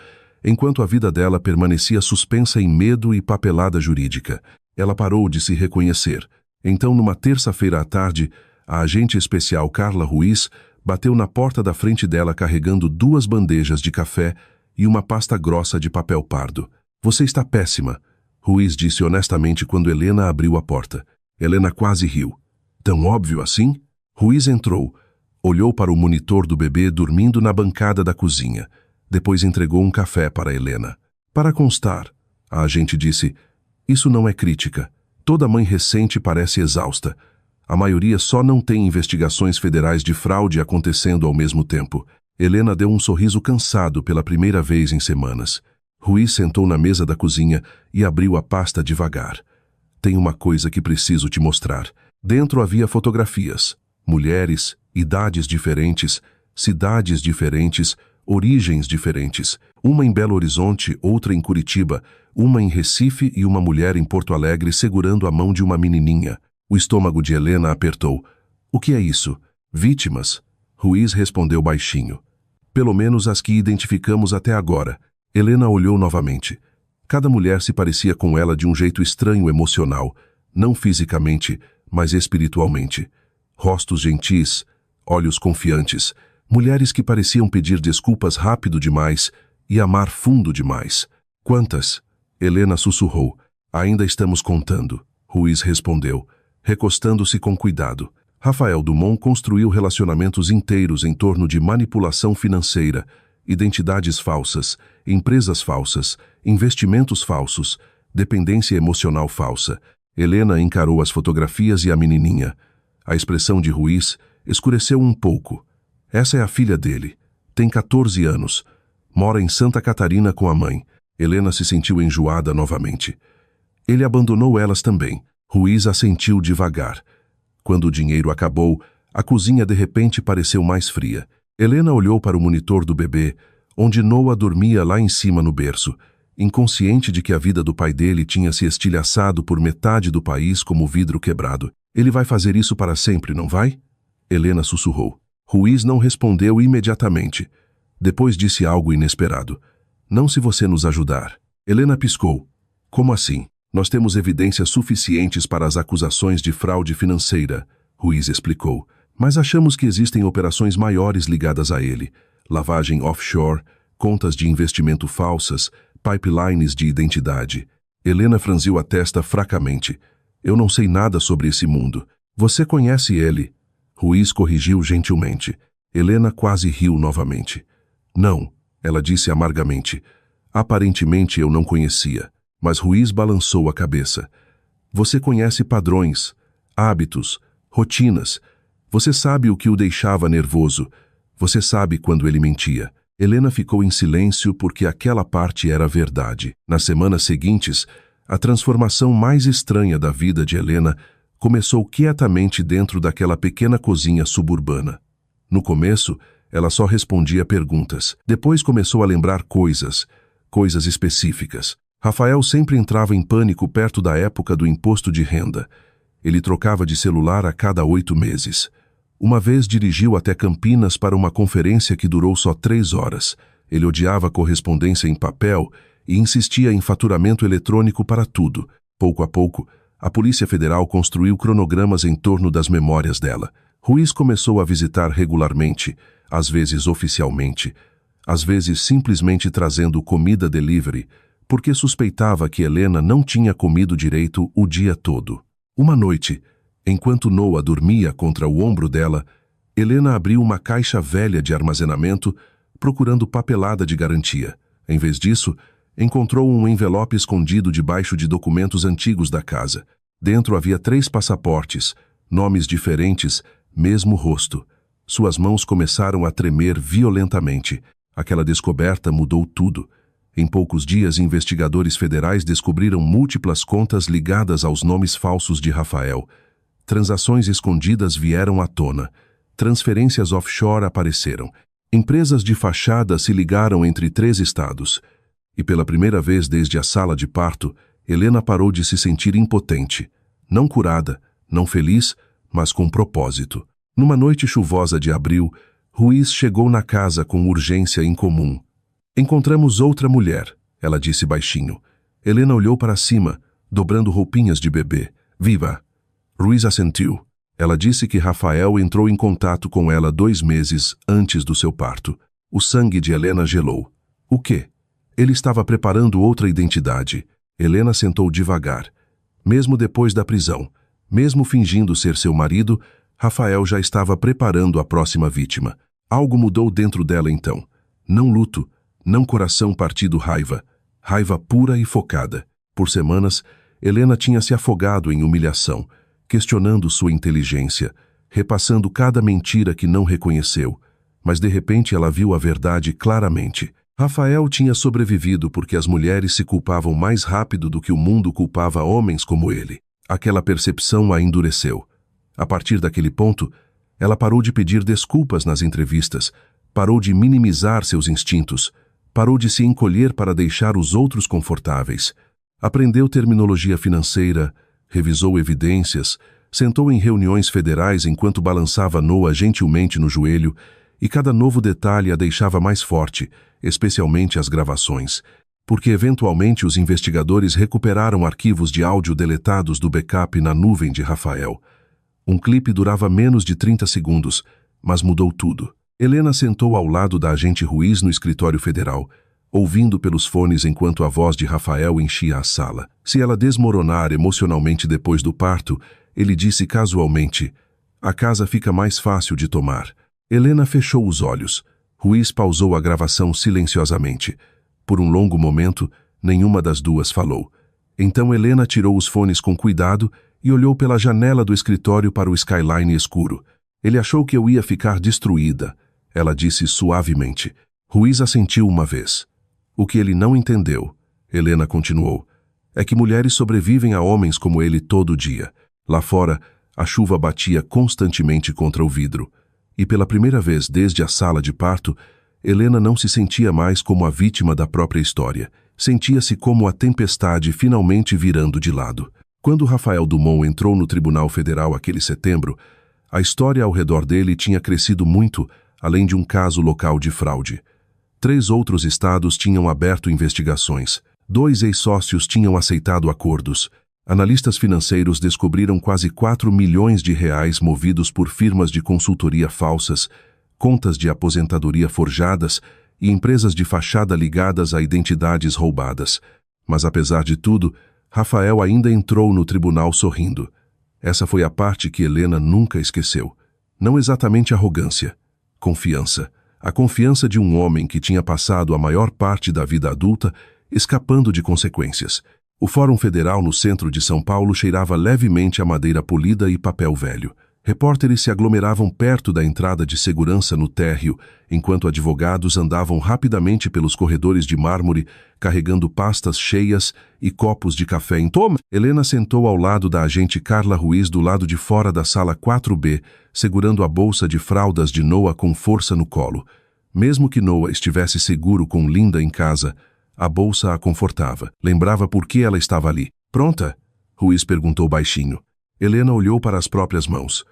[SPEAKER 1] enquanto a vida dela permanecia suspensa em medo e papelada jurídica. Ela parou de se reconhecer. Então, numa terça-feira à tarde, a agente especial Carla Ruiz bateu na porta da frente dela carregando 2 bandejas de café e uma pasta grossa de papel pardo. "Você está péssima", Ruiz disse honestamente quando Helena abriu a porta. Helena quase riu. "Tão óbvio assim?" Ruiz entrou, olhou para o monitor do bebê dormindo na bancada da cozinha. Depois entregou um café para Helena. "Para constar", a agente disse, "isso não é crítica. Toda mãe recente parece exausta. A maioria só não tem investigações federais de fraude acontecendo ao mesmo tempo." Helena deu um sorriso cansado pela primeira vez em semanas. Ruiz sentou na mesa da cozinha e abriu a pasta devagar. "Tem uma coisa que preciso te mostrar." Dentro havia fotografias. Mulheres, idades diferentes, cidades diferentes, origens diferentes. Uma em Belo Horizonte, outra em Curitiba, uma em Recife e uma mulher em Porto Alegre segurando a mão de uma menininha. O estômago de Helena apertou. "O que é isso?" "Vítimas", Ruiz respondeu baixinho. "Pelo menos as que identificamos até agora." Helena olhou novamente. Cada mulher se parecia com ela de um jeito estranho emocional, não fisicamente, mas espiritualmente. Rostos gentis, olhos confiantes, mulheres que pareciam pedir desculpas rápido demais e amar fundo demais. "Quantas?" Helena sussurrou. "Ainda estamos contando", Ruiz respondeu, recostando-se com cuidado. Rafael Dumont construiu relacionamentos inteiros em torno de manipulação financeira, identidades falsas, empresas falsas, investimentos falsos, dependência emocional falsa. Helena encarou as fotografias e a menininha. A expressão de Ruiz escureceu um pouco. "Essa é a filha dele. Tem 14 anos. Mora em Santa Catarina com a mãe." Helena se sentiu enjoada novamente. "Ele abandonou elas também." Ruiz assentiu devagar. Quando o dinheiro acabou, a cozinha de repente pareceu mais fria. Helena olhou para o monitor do bebê, onde Noah dormia lá em cima no berço, inconsciente de que a vida do pai dele tinha se estilhaçado por metade do país como vidro quebrado. Ele vai fazer isso para sempre, não vai? Helena sussurrou. Ruiz não respondeu imediatamente. Depois disse algo inesperado. Não se você nos ajudar. Helena piscou. Como assim? Nós temos evidências suficientes para as acusações de fraude financeira, Ruiz explicou. Mas achamos que existem operações maiores ligadas a ele. Lavagem offshore, contas de investimento falsas, pipelines de identidade. Helena franziu a testa fracamente. Eu não sei nada sobre esse mundo. Você conhece ele? Ruiz corrigiu gentilmente. Helena quase riu novamente. Não, ela disse amargamente. Aparentemente eu não conhecia. Mas Ruiz balançou a cabeça. Você conhece padrões, hábitos, rotinas. Você sabe o que o deixava nervoso. Você sabe quando ele mentia. Helena ficou em silêncio porque aquela parte era verdade. Nas semanas seguintes, a transformação mais estranha da vida de Helena começou quietamente dentro daquela pequena cozinha suburbana. No começo, ela só respondia perguntas. Depois começou a lembrar coisas específicas. Rafael sempre entrava em pânico perto da época do imposto de renda. Ele trocava de celular a cada 8 meses. Uma vez dirigiu até Campinas para uma conferência que durou só 3 horas. Ele odiava correspondência em papel e insistia em faturamento eletrônico para tudo. Pouco a pouco, a Polícia Federal construiu cronogramas em torno das memórias dela. Ruiz começou a visitar regularmente, às vezes oficialmente, às vezes simplesmente trazendo comida delivery, porque suspeitava que Helena não tinha comido direito o dia todo. Uma noite, enquanto Noah dormia contra o ombro dela, Helena abriu uma caixa velha de armazenamento, procurando papelada de garantia. Em vez disso, encontrou um envelope escondido debaixo de documentos antigos da casa. Dentro havia 3 passaportes, nomes diferentes, mesmo rosto. Suas mãos começaram a tremer violentamente. Aquela descoberta mudou tudo. Em poucos dias, investigadores federais descobriram múltiplas contas ligadas aos nomes falsos de Rafael. Transações escondidas vieram à tona. Transferências offshore apareceram. Empresas de fachada se ligaram entre 3 estados. E pela primeira vez desde a sala de parto, Helena parou de se sentir impotente. Não curada, não feliz, mas com propósito. Numa noite chuvosa de abril, Ruiz chegou na casa com urgência incomum. Encontramos outra mulher, ela disse baixinho. Helena olhou para cima, dobrando roupinhas de bebê. Viva! Ruiz assentiu. Ela disse que Rafael entrou em contato com ela 2 meses antes do seu parto. O sangue de Helena gelou. O quê? Ele estava preparando outra identidade. Helena sentou devagar. Mesmo depois da prisão, mesmo fingindo ser seu marido, Rafael já estava preparando a próxima vítima. Algo mudou dentro dela então. Não luto, não coração partido raiva. Raiva pura e focada. Por semanas, Helena tinha se afogado em humilhação, questionando sua inteligência, repassando cada mentira que não reconheceu. Mas de repente ela viu a verdade claramente. Rafael tinha sobrevivido porque as mulheres se culpavam mais rápido do que o mundo culpava homens como ele. Aquela percepção a endureceu. A partir daquele ponto, ela parou de pedir desculpas nas entrevistas, parou de minimizar seus instintos, parou de se encolher para deixar os outros confortáveis. Aprendeu terminologia financeira, revisou evidências, sentou em reuniões federais enquanto balançava Noah gentilmente no joelho, e cada novo detalhe a deixava mais forte, especialmente as gravações, porque eventualmente os investigadores recuperaram arquivos de áudio deletados do backup na nuvem de Rafael. Um clipe durava menos de 30 segundos, mas mudou tudo. Helena sentou ao lado da agente Ruiz no escritório federal, ouvindo pelos fones enquanto a voz de Rafael enchia a sala. Se ela desmoronar emocionalmente depois do parto, ele disse casualmente, a casa fica mais fácil de tomar. Helena fechou os olhos. Ruiz pausou a gravação silenciosamente. Por um longo momento, nenhuma das duas falou. Então Helena tirou os fones com cuidado e olhou pela janela do escritório para o skyline escuro. Ele achou que eu ia ficar destruída, ela disse suavemente. Ruiz assentiu uma vez. O que ele não entendeu, Helena continuou, é que mulheres sobrevivem a homens como ele todo dia. Lá fora, a chuva batia constantemente contra o vidro. E pela primeira vez desde a sala de parto, Helena não se sentia mais como a vítima da própria história. Sentia-se como a tempestade finalmente virando de lado. Quando Rafael Dumont entrou no Tribunal Federal aquele setembro, a história ao redor dele tinha crescido muito, além de um caso local de fraude. 3 outros estados tinham aberto investigações. 2 ex-sócios tinham aceitado acordos. Analistas financeiros descobriram quase 4 milhões de reais movidos por firmas de consultoria falsas, contas de aposentadoria forjadas e empresas de fachada ligadas a identidades roubadas. Mas apesar de tudo, Rafael ainda entrou no tribunal sorrindo. Essa foi a parte que Helena nunca esqueceu. Não exatamente arrogância, confiança. A confiança de um homem que tinha passado a maior parte da vida adulta escapando de consequências. O Fórum Federal no centro de São Paulo cheirava levemente a madeira polida e papel velho. Repórteres se aglomeravam perto da entrada de segurança no térreo, enquanto advogados andavam rapidamente pelos corredores de mármore, carregando pastas cheias e copos de café em toma. Helena sentou ao lado da agente Carla Ruiz do lado de fora da sala 4B, segurando a bolsa de fraldas de Noah com força no colo. Mesmo que Noah estivesse seguro com Linda em casa, a bolsa a confortava. Lembrava por que ela estava ali. Pronta? Ruiz perguntou baixinho. Helena olhou para as próprias mãos.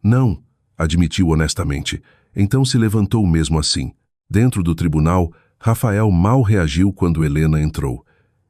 [SPEAKER 1] Não, admitiu honestamente. Então se levantou mesmo assim. Dentro do tribunal, Rafael mal reagiu quando Helena entrou.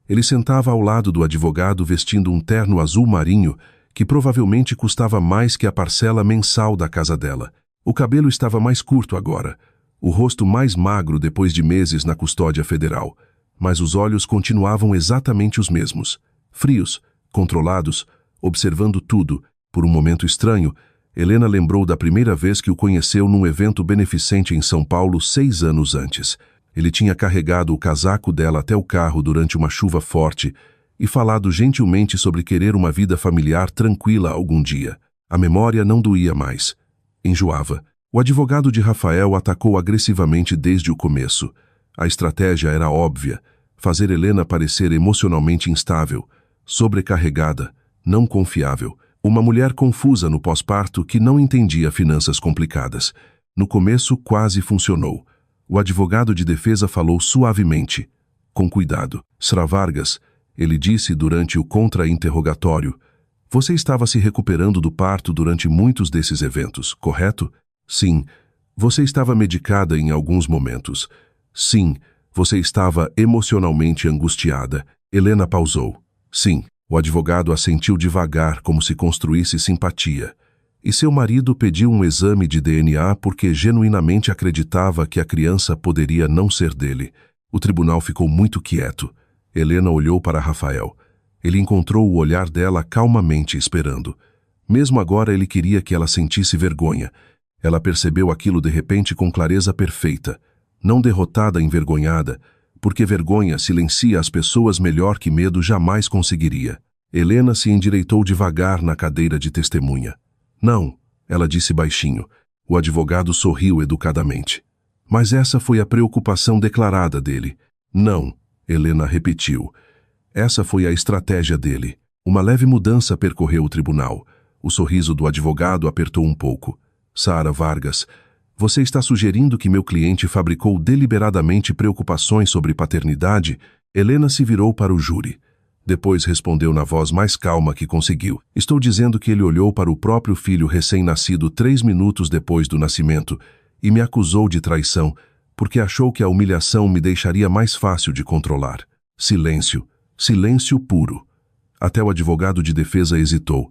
[SPEAKER 1] Ele sentava ao lado do advogado vestindo um terno azul marinho que provavelmente custava mais que a parcela mensal da casa dela. O cabelo estava mais curto agora, o rosto mais magro depois de meses na custódia federal, mas os olhos continuavam exatamente os mesmos, frios, controlados, observando tudo. Por um momento estranho, Helena lembrou da primeira vez que o conheceu num evento beneficente em São Paulo 6 anos antes. Ele tinha carregado o casaco dela até o carro durante uma chuva forte e falado gentilmente sobre querer uma vida familiar tranquila algum dia. A memória não doía mais. Enjoava. O advogado de Rafael atacou agressivamente desde o começo. A estratégia era óbvia: fazer Helena parecer emocionalmente instável, sobrecarregada, não confiável. Uma mulher confusa no pós-parto que não entendia finanças complicadas. No começo quase funcionou. O advogado de defesa falou suavemente. Com cuidado. Sra. Vargas, ele disse durante o contra-interrogatório, você estava se recuperando do parto durante muitos desses eventos, correto? Sim. Você estava medicada em alguns momentos. Sim. Você estava emocionalmente angustiada. Helena pausou. Sim. O advogado assentiu devagar, como se construísse simpatia. E seu marido pediu um exame de DNA porque genuinamente acreditava que a criança poderia não ser dele. O tribunal ficou muito quieto. Helena olhou para Rafael. Ele encontrou o olhar dela calmamente esperando. Mesmo agora ele queria que ela sentisse vergonha. Ela percebeu aquilo de repente com clareza perfeita. Não derrotada, envergonhada, porque vergonha silencia as pessoas melhor que medo jamais conseguiria. Helena se endireitou devagar na cadeira de testemunha. Não, ela disse baixinho. O advogado sorriu educadamente. Mas essa foi a preocupação declarada dele. Não, Helena repetiu. Essa foi a estratégia dele. Uma leve mudança percorreu o tribunal. O sorriso do advogado apertou um pouco. Sra. Vargas, você está sugerindo que meu cliente fabricou deliberadamente preocupações sobre paternidade? Helena se virou para o júri. Depois respondeu na voz mais calma que conseguiu. Estou dizendo que ele olhou para o próprio filho recém-nascido 3 minutos depois do nascimento e me acusou de traição, porque achou que a humilhação me deixaria mais fácil de controlar. Silêncio. Silêncio puro. Até o advogado de defesa hesitou.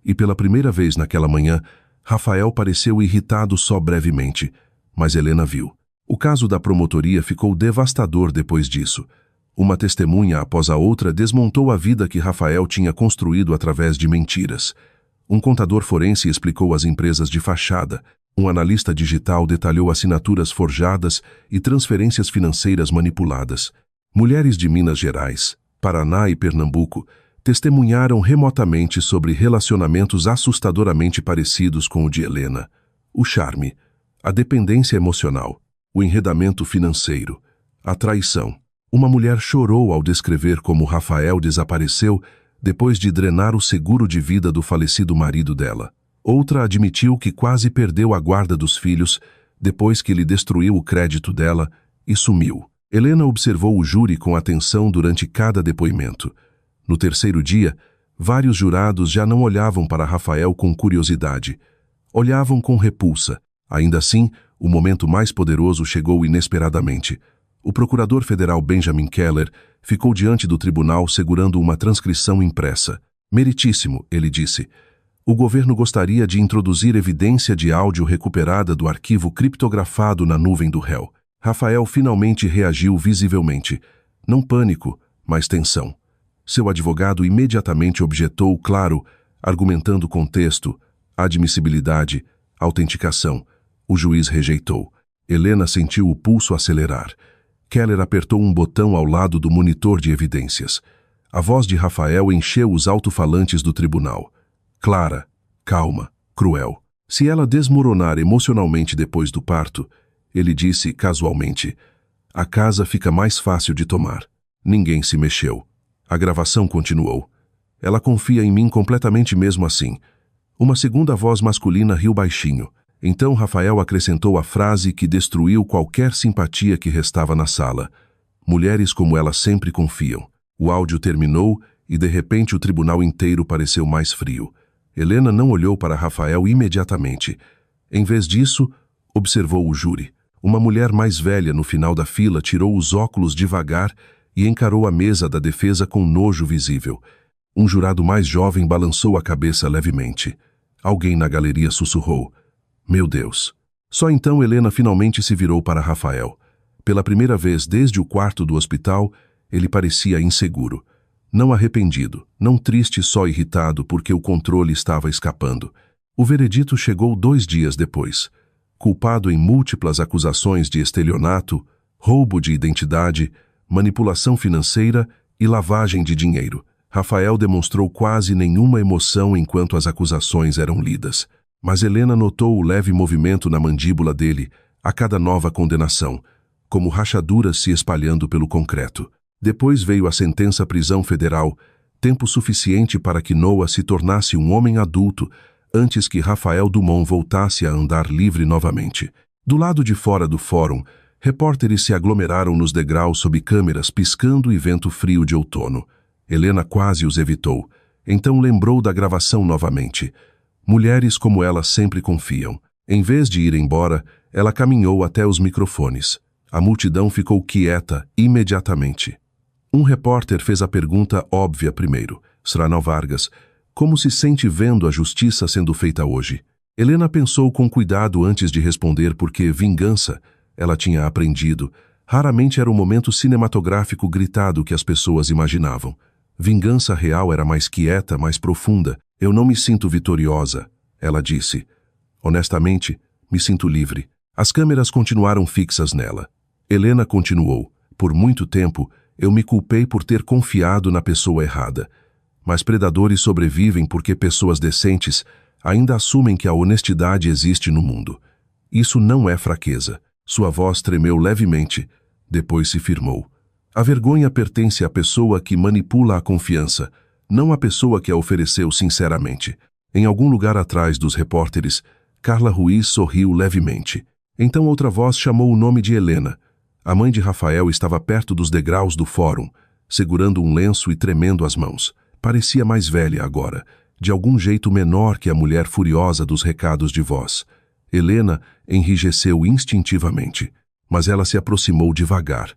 [SPEAKER 1] E pela primeira vez naquela manhã, Rafael pareceu irritado só brevemente, mas Helena viu. O caso da promotoria ficou devastador depois disso. Uma testemunha após a outra desmontou a vida que Rafael tinha construído através de mentiras. Um contador forense explicou as empresas de fachada. Um analista digital detalhou assinaturas forjadas e transferências financeiras manipuladas. Mulheres de Minas Gerais, Paraná e Pernambuco testemunharam remotamente sobre relacionamentos assustadoramente parecidos com o de Helena. O charme, a dependência emocional, o enredamento financeiro, a traição. Uma mulher chorou ao descrever como Rafael desapareceu depois de drenar o seguro de vida do falecido marido dela. Outra admitiu que quase perdeu a guarda dos filhos depois que ele destruiu o crédito dela e sumiu. Helena observou o júri com atenção durante cada depoimento. No terceiro dia, vários jurados já não olhavam para Rafael com curiosidade. Olhavam com repulsa. Ainda assim, o momento mais poderoso chegou inesperadamente. O procurador federal Benjamin Keller ficou diante do tribunal segurando uma transcrição impressa. Meritíssimo, ele disse. O governo gostaria de introduzir evidência de áudio recuperada do arquivo criptografado na nuvem do réu. Rafael finalmente reagiu visivelmente. Não pânico, mas tensão. Seu advogado imediatamente objetou, claro, argumentando contexto, admissibilidade, autenticação. O juiz rejeitou. Helena sentiu o pulso acelerar. Keller apertou um botão ao lado do monitor de evidências. A voz de Rafael encheu os alto-falantes do tribunal. Clara, calma, cruel. Se ela desmoronar emocionalmente depois do parto, ele disse casualmente, a casa fica mais fácil de tomar. Ninguém se mexeu. A gravação continuou. Ela confia em mim completamente mesmo assim. Uma segunda voz masculina riu baixinho. Então Rafael acrescentou a frase que destruiu qualquer simpatia que restava na sala. Mulheres como ela sempre confiam. O áudio terminou e de repente o tribunal inteiro pareceu mais frio. Helena não olhou para Rafael imediatamente. Em vez disso, observou o júri. Uma mulher mais velha no final da fila tirou os óculos devagar e encarou a mesa da defesa com nojo visível. Um jurado mais jovem balançou a cabeça levemente. Alguém na galeria sussurrou. Meu Deus. Só então Helena finalmente se virou para Rafael. Pela primeira vez desde o quarto do hospital, ele parecia inseguro. Não arrependido, não triste, só irritado porque o controle estava escapando. O veredito chegou 2 dias depois. Culpado em múltiplas acusações de estelionato, roubo de identidade, manipulação financeira e lavagem de dinheiro. Rafael demonstrou quase nenhuma emoção enquanto as acusações eram lidas. Mas Helena notou o leve movimento na mandíbula dele a cada nova condenação, como rachaduras se espalhando pelo concreto. Depois veio a sentença à prisão federal, tempo suficiente para que Noah se tornasse um homem adulto antes que Rafael Dumont voltasse a andar livre novamente. Do lado de fora do fórum, repórteres se aglomeraram nos degraus sob câmeras piscando e vento frio de outono. Helena quase os evitou. Então lembrou da gravação novamente. Mulheres como ela sempre confiam. Em vez de ir embora, ela caminhou até os microfones. A multidão ficou quieta imediatamente. Um repórter fez a pergunta óbvia primeiro. Sranal Vargas, como se sente vendo a justiça sendo feita hoje? Helena pensou com cuidado antes de responder porque vingança, ela tinha aprendido, raramente era o momento cinematográfico gritado que as pessoas imaginavam. Vingança real era mais quieta, mais profunda. Eu não me sinto vitoriosa, ela disse. Honestamente, me sinto livre. As câmeras continuaram fixas nela. Helena continuou. Por muito tempo, eu me culpei por ter confiado na pessoa errada. Mas predadores sobrevivem porque pessoas decentes ainda assumem que a honestidade existe no mundo. Isso não é fraqueza. Sua voz tremeu levemente, depois se firmou. A vergonha pertence à pessoa que manipula a confiança, não à pessoa que a ofereceu sinceramente. Em algum lugar atrás dos repórteres, Carla Ruiz sorriu levemente. Então outra voz chamou o nome de Helena. A mãe de Rafael estava perto dos degraus do fórum, segurando um lenço e tremendo as mãos. Parecia mais velha agora, de algum jeito menor que a mulher furiosa dos recados de voz. Helena enrijeceu instintivamente, mas ela se aproximou devagar,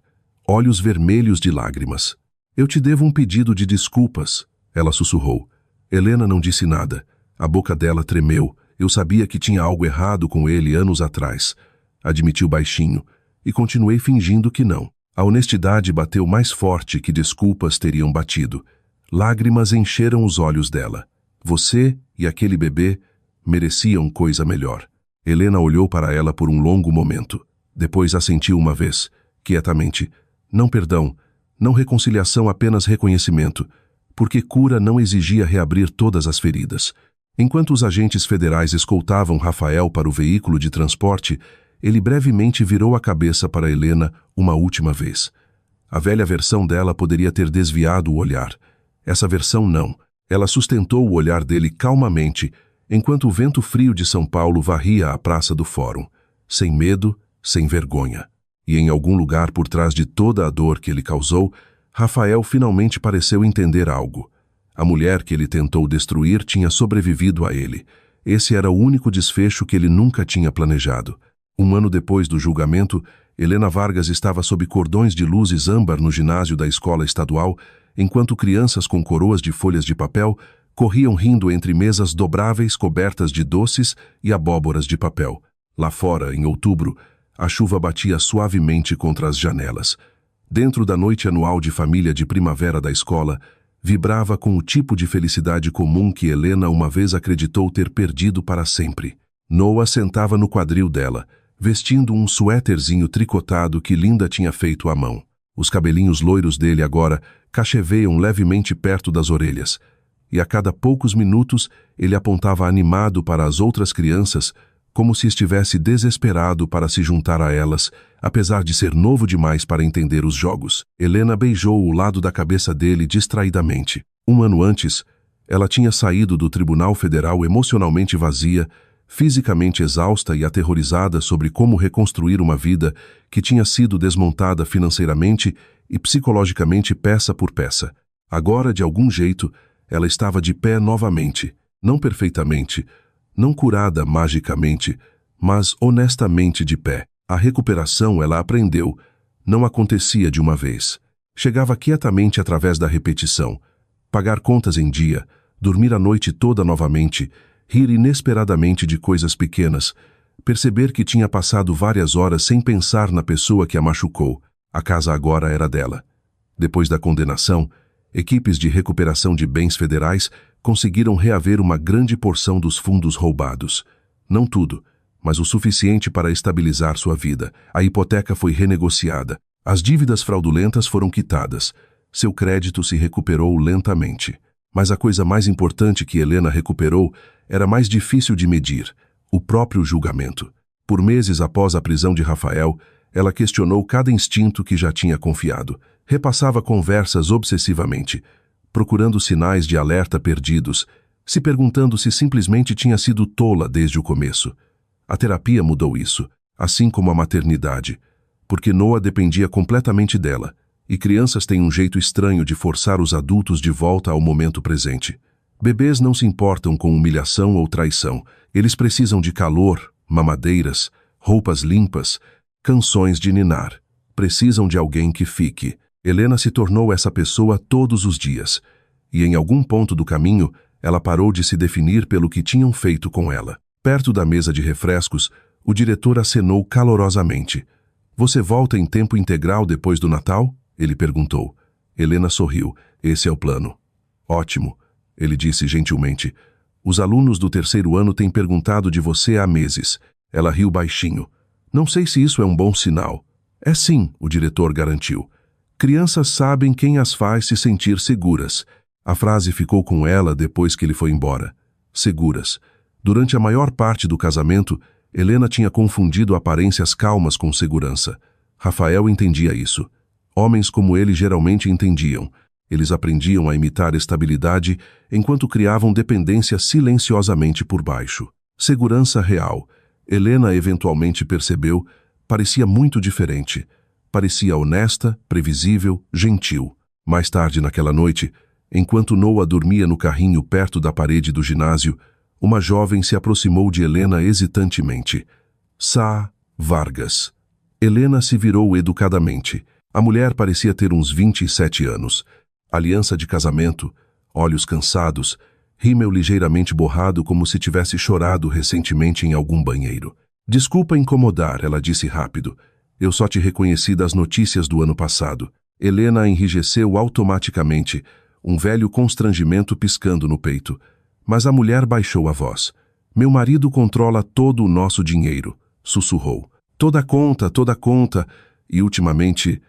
[SPEAKER 1] olhos vermelhos de lágrimas. Eu te devo um pedido de desculpas, ela sussurrou. Helena não disse nada. A boca dela tremeu. Eu sabia que tinha algo errado com ele anos atrás. Admitiu baixinho, e continuei fingindo que não. A honestidade bateu mais forte que desculpas teriam batido. Lágrimas encheram os olhos dela. Você e aquele bebê mereciam coisa melhor. Helena olhou para ela por um longo momento. Depois assentiu uma vez, quietamente. Não perdão, não reconciliação, apenas reconhecimento, porque cura não exigia reabrir todas as feridas. Enquanto os agentes federais escoltavam Rafael para o veículo de transporte, ele brevemente virou a cabeça para Helena uma última vez. A velha versão dela poderia ter desviado o olhar. Essa versão não. Ela sustentou o olhar dele calmamente, enquanto o vento frio de São Paulo varria a praça do Fórum, sem medo, sem vergonha. E em algum lugar por trás de toda a dor que ele causou, Rafael finalmente pareceu entender algo. A mulher que ele tentou destruir tinha sobrevivido a ele. Esse era o único desfecho que ele nunca tinha planejado. 1 ano depois do julgamento, Helena Vargas estava sob cordões de luzes âmbar no ginásio da escola estadual, enquanto crianças com coroas de folhas de papel corriam rindo entre mesas dobráveis cobertas de doces e abóboras de papel. Lá fora, em outubro, a chuva batia suavemente contra as janelas. Dentro da noite anual de família de primavera da escola, vibrava com o tipo de felicidade comum que Helena uma vez acreditou ter perdido para sempre. Noah sentava no quadril dela, vestindo um suéterzinho tricotado que Linda tinha feito à mão. Os cabelinhos loiros dele agora cacheveiam levemente perto das orelhas, e a cada poucos minutos ele apontava animado para as outras crianças, como se estivesse desesperado para se juntar a elas, apesar de ser novo demais para entender os jogos. Helena beijou o lado da cabeça dele distraidamente. 1 ano antes, ela tinha saído do Tribunal Federal emocionalmente vazia, fisicamente exausta e aterrorizada sobre como reconstruir uma vida que tinha sido desmontada financeiramente e psicologicamente peça por peça. Agora, de algum jeito, ela estava de pé novamente, não perfeitamente, não curada magicamente, mas honestamente de pé. A recuperação, ela aprendeu, não acontecia de uma vez. Chegava quietamente através da repetição. Pagar contas em dia, dormir a noite toda novamente, rir inesperadamente de coisas pequenas, perceber que tinha passado várias horas sem pensar na pessoa que a machucou. A casa agora era dela. Depois da condenação, equipes de recuperação de bens federais conseguiram reaver uma grande porção dos fundos roubados. Não tudo, mas o suficiente para estabilizar sua vida. A hipoteca foi renegociada. As dívidas fraudulentas foram quitadas. Seu crédito se recuperou lentamente. Mas a coisa mais importante que Helena recuperou era mais difícil de medir: o próprio julgamento. Por meses após a prisão de Rafael, ela questionou cada instinto que já tinha confiado. Repassava conversas obsessivamente, procurando sinais de alerta perdidos, se perguntando se simplesmente tinha sido tola desde o começo. A terapia mudou isso, assim como a maternidade, porque Noah dependia completamente dela, e crianças têm um jeito estranho de forçar os adultos de volta ao momento presente. Bebês não se importam com humilhação ou traição. Eles precisam de calor, mamadeiras, roupas limpas, canções de ninar. Precisam de alguém que fique. Helena se tornou essa pessoa todos os dias, e em algum ponto do caminho, ela parou de se definir pelo que tinham feito com ela. Perto da mesa de refrescos, o diretor acenou calorosamente. "Você volta em tempo integral depois do Natal?" ele perguntou. Helena sorriu. "Esse é o plano." "Ótimo," ele disse gentilmente. "Os alunos do 3º ano têm perguntado de você há meses." Ela riu baixinho. "Não sei se isso é um bom sinal." "É sim," o diretor garantiu. "Crianças sabem quem as faz se sentir seguras." A frase ficou com ela depois que ele foi embora. Seguras. Durante a maior parte do casamento, Helena tinha confundido aparências calmas com segurança. Rafael entendia isso. Homens como ele geralmente entendiam. Eles aprendiam a imitar estabilidade enquanto criavam dependência silenciosamente por baixo. Segurança real. Helena eventualmente percebeu, parecia muito diferente. Parecia honesta, previsível, gentil. Mais tarde naquela noite, enquanto Noah dormia no carrinho perto da parede do ginásio, uma jovem se aproximou de Helena hesitantemente. Sá Vargas. Helena se virou educadamente. A mulher parecia ter uns 27 anos. Aliança de casamento, olhos cansados, rímel ligeiramente borrado como se tivesse chorado recentemente em algum banheiro. "Desculpa incomodar," ela disse rápido. "Eu só te reconheci das notícias do ano passado." Helena enrijeceu automaticamente, um velho constrangimento piscando no peito. Mas a mulher baixou a voz. "Meu marido controla todo o nosso dinheiro," sussurrou. Toda conta, e ultimamente..."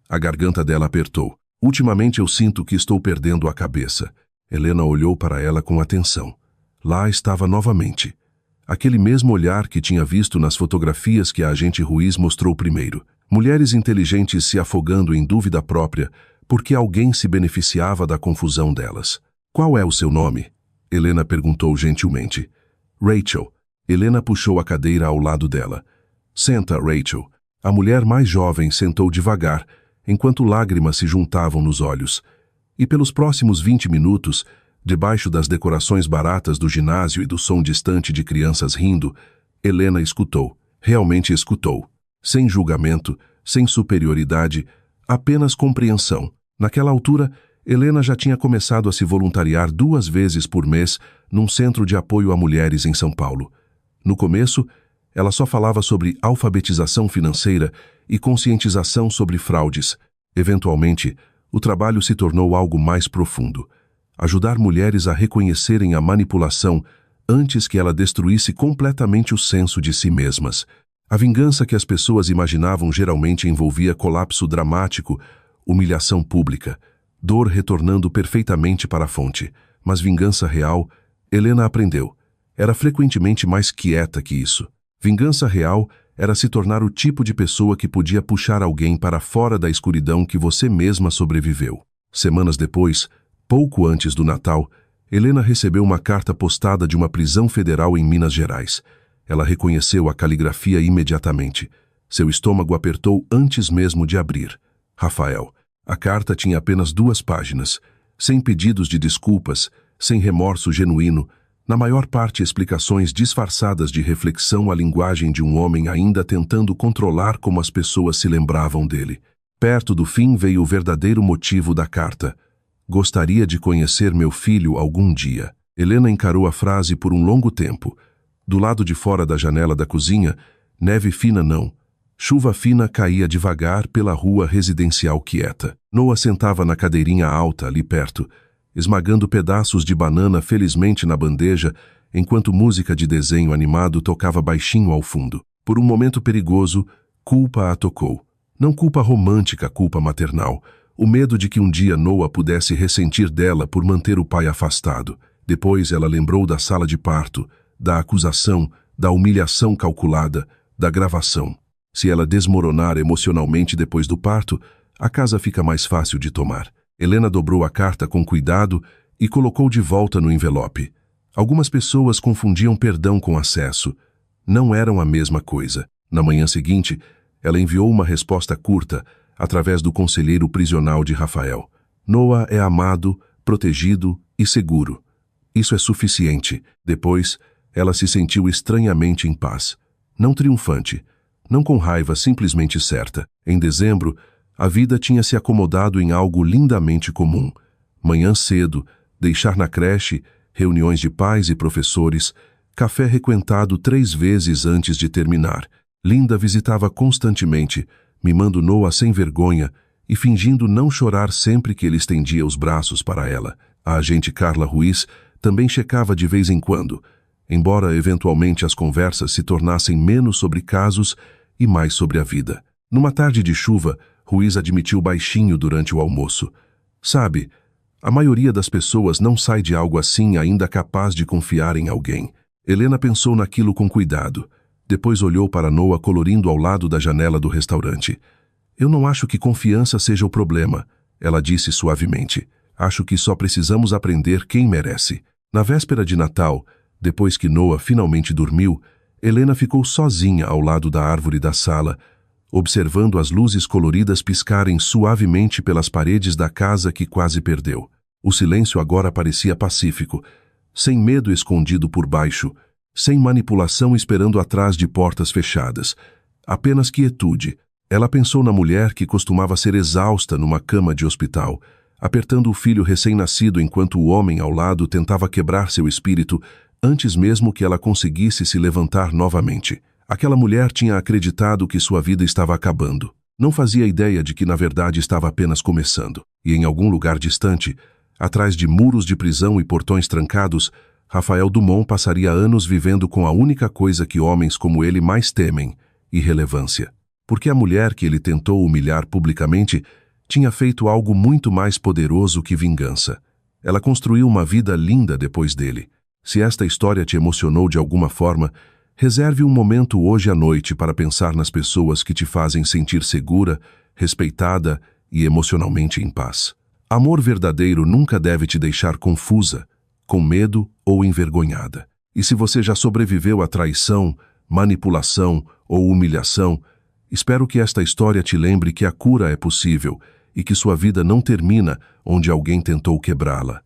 [SPEAKER 1] A garganta dela apertou. "Ultimamente eu sinto que estou perdendo a cabeça." Helena olhou para ela com atenção. Lá estava novamente. Aquele mesmo olhar que tinha visto nas fotografias que a agente Ruiz mostrou primeiro. Mulheres inteligentes se afogando em dúvida própria porque alguém se beneficiava da confusão delas. "Qual é o seu nome?" Helena perguntou gentilmente. Rachel. Helena puxou a cadeira ao lado dela. Senta, Rachel. A mulher mais jovem sentou devagar, enquanto lágrimas se juntavam nos olhos. E pelos próximos 20 minutos, debaixo das decorações baratas do ginásio e do som distante de crianças rindo, Helena escutou. Realmente escutou. Sem julgamento, sem superioridade, apenas compreensão. Naquela altura, Helena já tinha começado a se voluntariar 2 vezes por mês num centro de apoio a mulheres em São Paulo. No começo, ela só falava sobre alfabetização financeira e conscientização sobre fraudes. Eventualmente, o trabalho se tornou algo mais profundo. Ajudar mulheres a reconhecerem a manipulação antes que ela destruísse completamente o senso de si mesmas. A vingança que as pessoas imaginavam geralmente envolvia colapso dramático, humilhação pública, dor retornando perfeitamente para a fonte. Mas vingança real, Helena aprendeu, era frequentemente mais quieta que isso. Vingança real era se tornar o tipo de pessoa que podia puxar alguém para fora da escuridão que você mesma sobreviveu. Semanas depois, pouco antes do Natal, Helena recebeu uma carta postada de uma prisão federal em Minas Gerais. Ela reconheceu a caligrafia imediatamente. Seu estômago apertou antes mesmo de abrir. Rafael. A carta tinha apenas 2 páginas, sem pedidos de desculpas, sem remorso genuíno, na maior parte explicações disfarçadas de reflexão à linguagem de um homem ainda tentando controlar como as pessoas se lembravam dele. Perto do fim veio o verdadeiro motivo da carta. Gostaria de conhecer meu filho algum dia. Helena encarou a frase por um longo tempo. Do lado de fora da janela da cozinha, neve fina não. Chuva fina caía devagar pela rua residencial quieta. Noah sentava na cadeirinha alta ali perto, esmagando pedaços de banana felizmente na bandeja, enquanto música de desenho animado tocava baixinho ao fundo. Por um momento perigoso, culpa a tocou. Não culpa romântica, culpa maternal. O medo de que um dia Noah pudesse ressentir dela por manter o pai afastado. Depois ela lembrou da sala de parto, da acusação, da humilhação calculada, da gravação. Se ela desmoronar emocionalmente depois do parto, a casa fica mais fácil de tomar. Helena dobrou a carta com cuidado e colocou de volta no envelope. Algumas pessoas confundiam perdão com acesso. Não eram a mesma coisa. Na manhã seguinte, ela enviou uma resposta curta, através do conselheiro prisional de Rafael. Noah é amado, protegido e seguro. Isso é suficiente. Depois, ela se sentiu estranhamente em paz. Não triunfante, não com raiva, simplesmente certa. Em dezembro, a vida tinha se acomodado em algo lindamente comum. Manhã cedo, deixar na creche, reuniões de pais e professores, café requentado 3 vezes antes de terminar. Linda visitava constantemente, mimando Noah sem vergonha e fingindo não chorar sempre que ele estendia os braços para ela. A agente Carla Ruiz também checava de vez em quando, embora eventualmente as conversas se tornassem menos sobre casos e mais sobre a vida. Numa tarde de chuva, Ruiz admitiu baixinho durante o almoço. Sabe, a maioria das pessoas não sai de algo assim ainda capaz de confiar em alguém. Helena pensou naquilo com cuidado. Depois olhou para Noah colorindo ao lado da janela do restaurante. Eu não acho que confiança seja o problema, ela disse suavemente. Acho que só precisamos aprender quem merece. Na véspera de Natal, depois que Noah finalmente dormiu, Helena ficou sozinha ao lado da árvore da sala, observando as luzes coloridas piscarem suavemente pelas paredes da casa que quase perdeu. O silêncio agora parecia pacífico, sem medo escondido por baixo, sem manipulação esperando atrás de portas fechadas. Apenas quietude. Ela pensou na mulher que costumava ser exausta numa cama de hospital, apertando o filho recém-nascido enquanto o homem ao lado tentava quebrar seu espírito antes mesmo que ela conseguisse se levantar novamente. Aquela mulher tinha acreditado que sua vida estava acabando. Não fazia ideia de que na verdade estava apenas começando. E em algum lugar distante, atrás de muros de prisão e portões trancados, Rafael Dumont passaria anos vivendo com a única coisa que homens como ele mais temem, irrelevância. Porque a mulher que ele tentou humilhar publicamente tinha feito algo muito mais poderoso que vingança. Ela construiu uma vida linda depois dele. Se esta história te emocionou de alguma forma, reserve um momento hoje à noite para pensar nas pessoas que te fazem sentir segura, respeitada e emocionalmente em paz. Amor verdadeiro nunca deve te deixar confusa, com medo ou envergonhada. E se você já sobreviveu à traição, manipulação ou humilhação, espero que esta história te lembre que a cura é possível e que sua vida não termina onde alguém tentou quebrá-la.